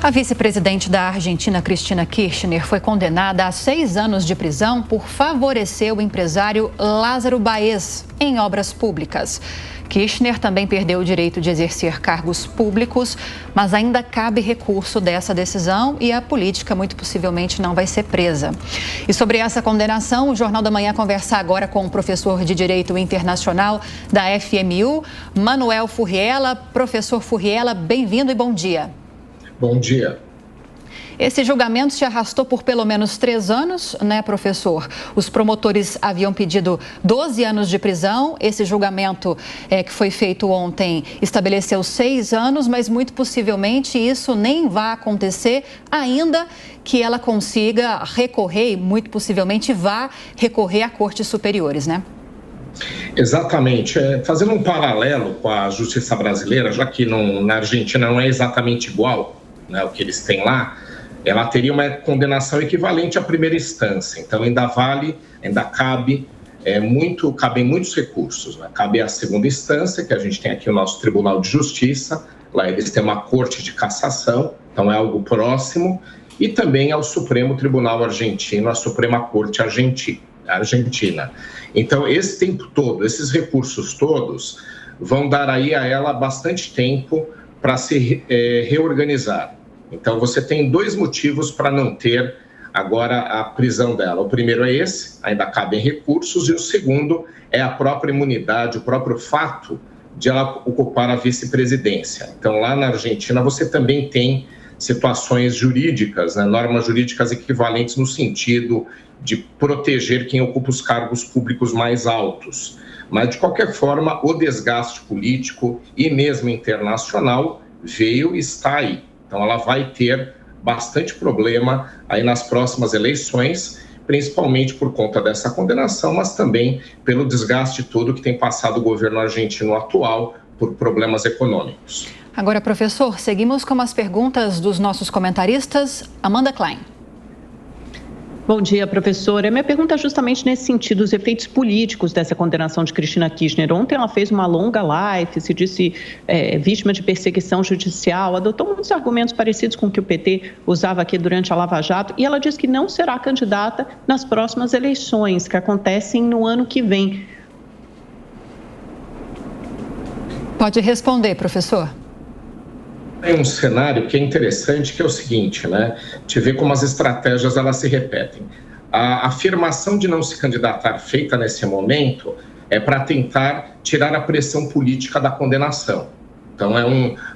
A vice-presidente da Argentina, Cristina Kirchner, foi condenada a 6 anos de prisão por favorecer o empresário Lázaro Báez em obras públicas. Kirchner também perdeu o direito de exercer cargos públicos, mas ainda cabe recurso dessa decisão e a política muito possivelmente não vai ser presa. E sobre essa condenação, o Jornal da Manhã conversa agora com o professor de Direito Internacional da FMU, Manuel Furriela. Professor Furriela, bem-vindo e bom dia. Bom dia. Esse julgamento se arrastou por pelo menos 3 anos, né, professor? Os promotores haviam pedido 12 anos de prisão. Esse julgamento que foi feito ontem estabeleceu 6 anos, mas muito possivelmente isso nem vai acontecer, ainda que ela consiga recorrer e muito possivelmente vá recorrer a cortes superiores, né? Exatamente. Fazendo um paralelo com a justiça brasileira, já que na Argentina não é exatamente igual, né, o que eles têm lá, ela teria uma condenação equivalente à primeira instância. Então, cabem muitos recursos, né? Cabe à segunda instância, que a gente tem aqui o nosso Tribunal de Justiça, lá eles têm uma corte de cassação, então é algo próximo, e também ao Supremo Tribunal Argentino, a Suprema Corte Argentina. Então, esse tempo todo, esses recursos todos, vão dar aí a ela bastante tempo para se reorganizar. Então, você tem 2 motivos para não ter agora a prisão dela. O primeiro é esse, ainda cabem recursos, e o segundo é a própria imunidade, o próprio fato de ela ocupar a vice-presidência. Então, lá na Argentina, você também tem situações jurídicas, né, normas jurídicas equivalentes no sentido de proteger quem ocupa os cargos públicos mais altos. Mas, de qualquer forma, o desgaste político e mesmo internacional veio e está aí. Então, ela vai ter bastante problema aí nas próximas eleições, principalmente por conta dessa condenação, mas também pelo desgaste todo que tem passado o governo argentino atual por problemas econômicos. Agora, professor, seguimos com as perguntas dos nossos comentaristas. Amanda Klein. Bom dia, professora. Minha pergunta é justamente nesse sentido, os efeitos políticos dessa condenação de Cristina Kirchner. Ontem ela fez uma longa live, se disse vítima de perseguição judicial, adotou muitos argumentos parecidos com o que o PT usava aqui durante a Lava Jato, e ela disse que não será candidata nas próximas eleições, que acontecem no ano que vem. Pode responder, professor. Tem um cenário que é interessante, que é o seguinte, né? Te ver como as estratégias elas se repetem. A afirmação de não se candidatar feita nesse momento é para tentar tirar a pressão política da condenação. Então, é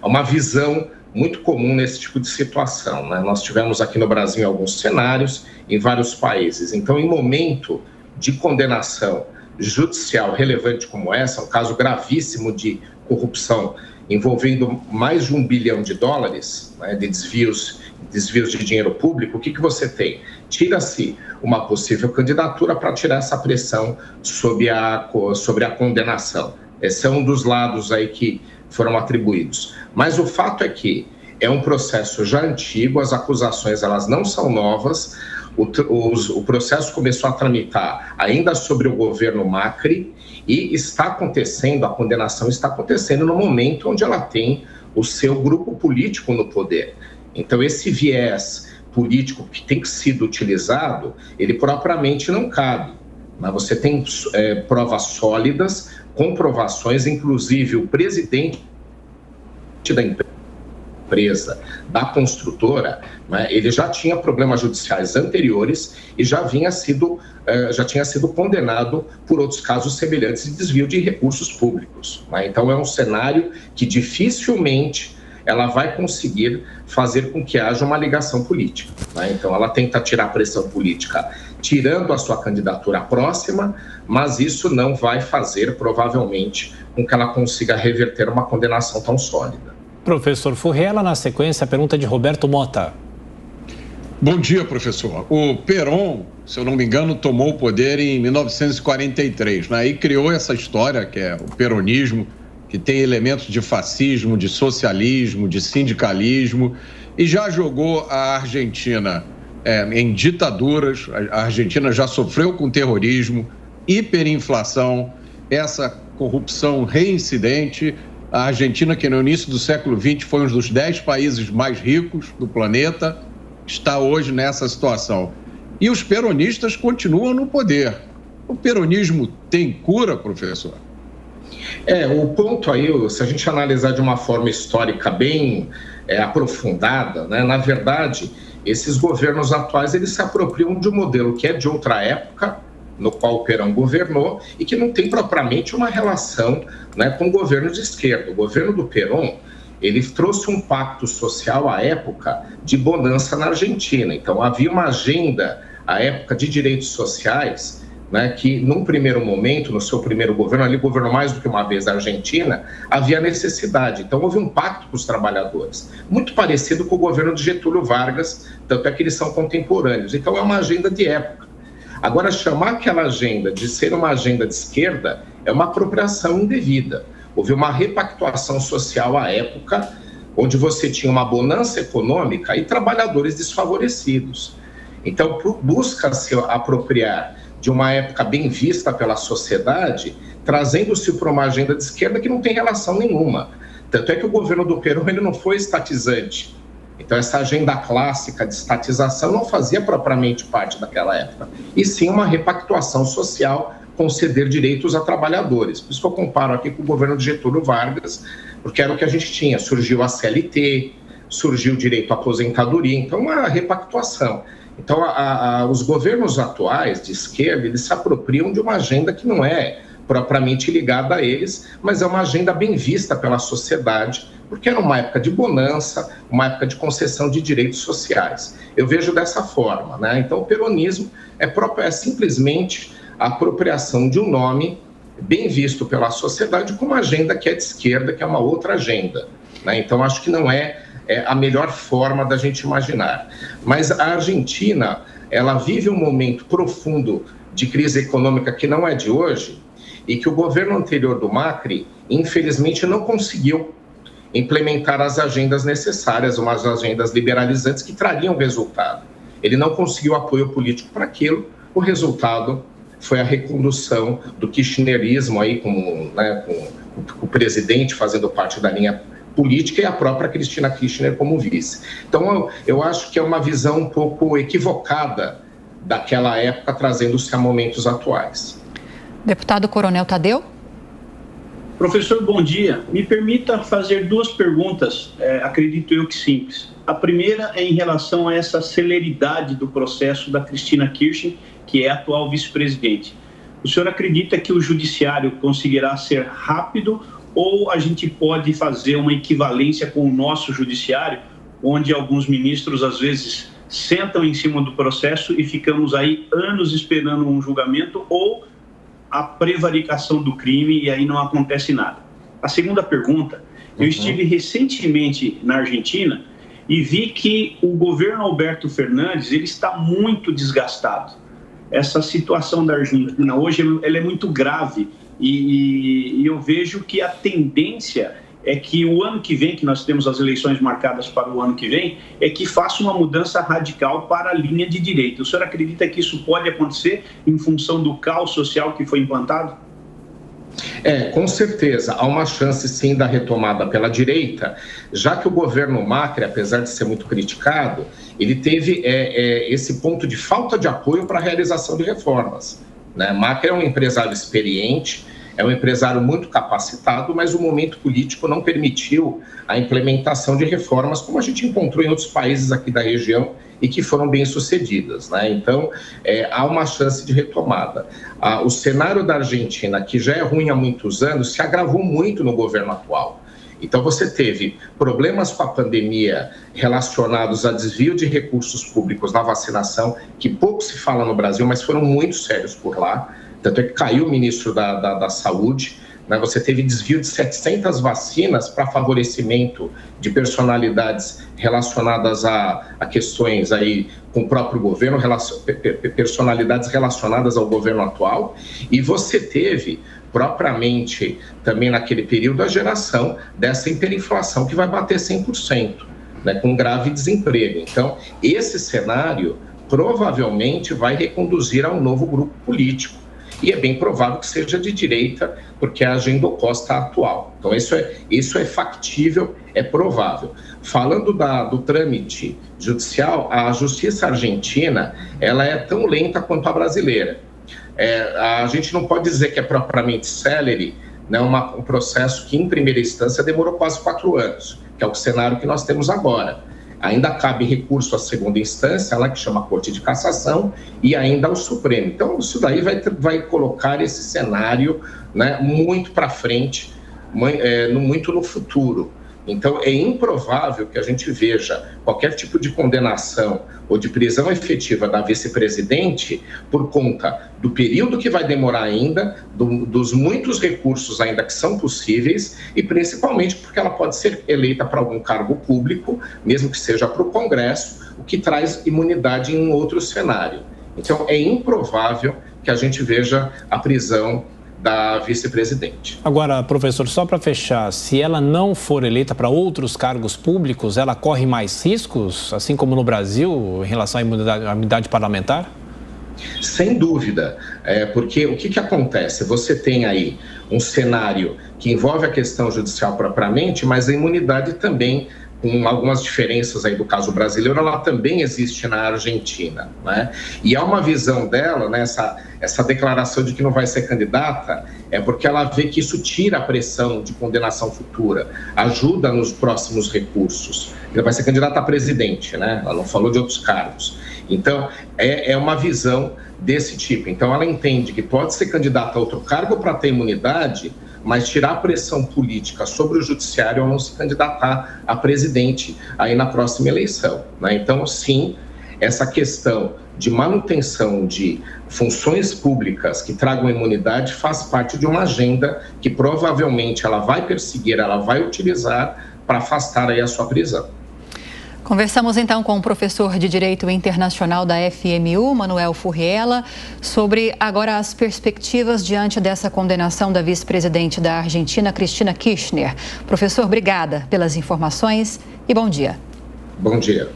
uma visão muito comum nesse tipo de situação, né? Nós tivemos aqui no Brasil alguns cenários, em vários países. Então, em momento de condenação judicial relevante como essa, um caso gravíssimo de corrupção envolvendo mais de $1 bilhão, né, de desvios de dinheiro público, o que você tem? Tira-se uma possível candidatura para tirar essa pressão sobre a condenação. Esse é um dos lados aí que foram atribuídos. Mas o fato é que é um processo já antigo, as acusações elas não são novas, o processo começou a tramitar ainda sobre o governo Macri e a condenação está acontecendo no momento onde ela tem o seu grupo político no poder. Então, esse viés político que tem sido utilizado, ele propriamente não cabe. Mas você tem provas sólidas, comprovações, inclusive o presidente da empresa, da construtora, né, ele já tinha problemas judiciais anteriores e já tinha sido condenado por outros casos semelhantes de desvio de recursos públicos, né? Então, é um cenário que dificilmente ela vai conseguir fazer com que haja uma ligação política, né? Então, ela tenta tirar a pressão política tirando a sua candidatura próxima, mas isso não vai fazer, provavelmente, com que ela consiga reverter uma condenação tão sólida. Professor Furriela, na sequência, a pergunta de Roberto Mota. Bom dia, professor. O Perón, se eu não me engano, tomou o poder em 1943, né? E criou essa história, que é o peronismo, que tem elementos de fascismo, de socialismo, de sindicalismo, e já jogou a Argentina em ditaduras. A Argentina já sofreu com terrorismo, hiperinflação, essa corrupção reincidente, A Argentina, que no início do século XX foi um dos 10 países mais ricos do planeta, está hoje nessa situação. E os peronistas continuam no poder. O peronismo tem cura, professor? O ponto aí, se a gente analisar de uma forma histórica bem aprofundada, né, na verdade, esses governos atuais, eles se apropriam de um modelo que é de outra época, no qual o Perón governou, e que não tem propriamente uma relação, né, com o governo de esquerda. O governo do Perón, ele trouxe um pacto social à época de bonança na Argentina. Então, havia uma agenda à época de direitos sociais, né, que num primeiro momento, no seu primeiro governo, ali governou mais do que uma vez a Argentina, havia necessidade. Então houve um pacto com os trabalhadores, muito parecido com o governo de Getúlio Vargas, tanto é que eles são contemporâneos. Então é uma agenda de época. Agora, chamar aquela agenda de ser uma agenda de esquerda é uma apropriação indevida. Houve uma repactuação social à época, onde você tinha uma bonança econômica e trabalhadores desfavorecidos. Então busca-se apropriar de uma época bem vista pela sociedade, trazendo-se para uma agenda de esquerda que não tem relação nenhuma. Tanto é que o governo do Perón, ele não foi estatizante. Então, essa agenda clássica de estatização não fazia propriamente parte daquela época, e sim uma repactuação social, conceder direitos a trabalhadores. Por isso que eu comparo aqui com o governo de Getúlio Vargas, porque era o que a gente tinha. Surgiu a CLT, surgiu o direito à aposentadoria, então uma repactuação. Então, os governos atuais de esquerda, eles se apropriam de uma agenda que não é propriamente ligada a eles, mas é uma agenda bem vista pela sociedade, porque era uma época de bonança, uma época de concessão de direitos sociais. Eu vejo dessa forma, né? Então, o peronismo é simplesmente a apropriação de um nome bem visto pela sociedade com uma agenda que é de esquerda, que é uma outra agenda, né? Então, acho que não é a melhor forma da gente imaginar. Mas a Argentina, ela vive um momento profundo de crise econômica que não é de hoje e que o governo anterior do Macri, infelizmente, não conseguiu implementar as agendas necessárias, umas agendas liberalizantes que trariam resultado. Ele não conseguiu apoio político para aquilo, o resultado foi a recondução do kirchnerismo aí com o presidente fazendo parte da linha política e a própria Cristina Kirchner como vice. Então, eu acho que é uma visão um pouco equivocada daquela época, trazendo-se a momentos atuais. Deputado Coronel Tadeu. Professor, bom dia. Me permita fazer duas perguntas, acredito eu que simples. A primeira é em relação a essa celeridade do processo da Cristina Kirchner, que é a atual vice-presidente. O senhor acredita que o judiciário conseguirá ser rápido ou a gente pode fazer uma equivalência com o nosso judiciário, onde alguns ministros, às vezes, sentam em cima do processo e ficamos aí anos esperando um julgamento ou a prevaricação do crime e aí não acontece nada? A segunda pergunta, eu estive recentemente na Argentina e vi que o governo Alberto Fernandes, ele está muito desgastado. Essa situação da Argentina hoje, ela é muito grave. E eu vejo que a tendência é que o ano que vem, que nós temos as eleições marcadas para o ano que vem, é que faça uma mudança radical para a linha de direita. O senhor acredita que isso pode acontecer em função do caos social que foi implantado? Com certeza, há uma chance sim da retomada pela direita, já que o governo Macri, apesar de ser muito criticado, ele teve esse ponto de falta de apoio para a realização de reformas. Macri é um empresário experiente, é um empresário muito capacitado, mas o momento político não permitiu a implementação de reformas como a gente encontrou em outros países aqui da região e que foram bem-sucedidas. Então, há uma chance de retomada. O cenário da Argentina, que já é ruim há muitos anos, se agravou muito no governo atual. Então, você teve problemas com a pandemia relacionados a desvio de recursos públicos na vacinação, que pouco se fala no Brasil, mas foram muito sérios por lá. Tanto é que caiu o ministro da Saúde. Você teve desvio de 700 vacinas para favorecimento de personalidades relacionadas a questões aí com o próprio governo, personalidades relacionadas ao governo atual. E você teve propriamente também naquele período a geração dessa hiperinflação que vai bater 100%, com grave desemprego. Então, esse cenário provavelmente vai reconduzir a um novo grupo político. e é bem provável que seja de direita, porque é a agenda oposta à atual. Então, isso é factível, é provável. Falando do trâmite judicial, a justiça argentina ela é tão lenta quanto a brasileira. A gente não pode dizer que é propriamente célere, né, um processo que, em primeira instância, demorou quase 4 anos, que é o cenário que nós temos agora. Ainda cabe recurso à segunda instância, lá que chama Corte de Cassação, e ainda ao Supremo. Então, isso daí vai colocar esse cenário, né, muito para frente, muito no futuro. Então, é improvável que a gente veja qualquer tipo de condenação ou de prisão efetiva da vice-presidente por conta do período que vai demorar ainda, dos muitos recursos ainda que são possíveis e principalmente porque ela pode ser eleita para algum cargo público, mesmo que seja para o Congresso, o que traz imunidade em um outro cenário. Então, é improvável que a gente veja a prisão da vice-presidente. Agora, professor, só para fechar, se ela não for eleita para outros cargos públicos, ela corre mais riscos, assim como no Brasil, em relação à imunidade parlamentar? Sem dúvida, porque o que acontece? Você tem aí um cenário que envolve a questão judicial propriamente, mas a imunidade também, com algumas diferenças aí do caso brasileiro, ela também existe na Argentina, né? E há uma visão dela, né, essa declaração de que não vai ser candidata, é porque ela vê que isso tira a pressão de condenação futura, ajuda nos próximos recursos. Ela vai ser candidata a presidente, né? Ela não falou de outros cargos. Então, é uma visão desse tipo. Então, ela entende que pode ser candidata a outro cargo para ter imunidade, mas tirar a pressão política sobre o judiciário ao não se candidatar a presidente aí na próxima eleição, né? Então, sim, essa questão de manutenção de funções públicas que tragam imunidade faz parte de uma agenda que provavelmente ela vai perseguir, ela vai utilizar para afastar aí a sua prisão. Conversamos então com o professor de Direito Internacional da FMU, Manuel Furriela, sobre agora as perspectivas diante dessa condenação da vice-presidente da Argentina, Cristina Kirchner. Professor, obrigada pelas informações e bom dia. Bom dia.